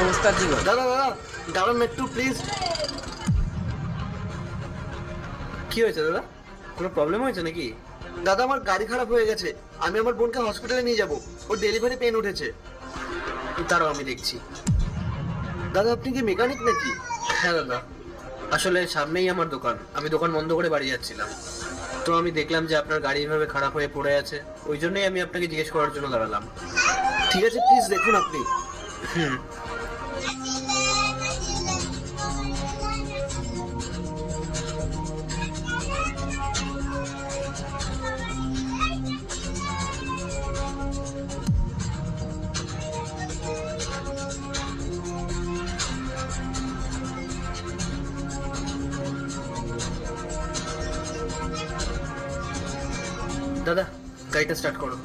সমস্যা ছিল। দাদা দাদা দাঁড়ান না একটু প্লিজ। কি হয়েছে দাদা, কোনো প্রবলেম হয়েছে নাকি? দাদা আমার গাড়ি খারাপ হয়ে গেছে, আমি আমার বোনকে হসপিটালে নিয়ে যাব, ওর ডেলিভারি পেন উঠেছে। দাঁড়াও আমি দেখছি। দাদা আপনি কি মেকানিক নাকি? হ্যাঁ দাদা, আসলে সামনেই আমার দোকান, আমি দোকান বন্ধ করে বাড়ি যাচ্ছিলাম, তো আমি দেখলাম যে আপনার গাড়ি এভাবে খারাপ হয়ে পড়ে আছে, ওই জন্যই আমি আপনাকে জিজ্ঞেস করার জন্য দাঁড়ালাম। ঠিক আছে প্লিজ দেখুন আপনি। হুম। দাদা গাড়িটা স্টার্ট করো।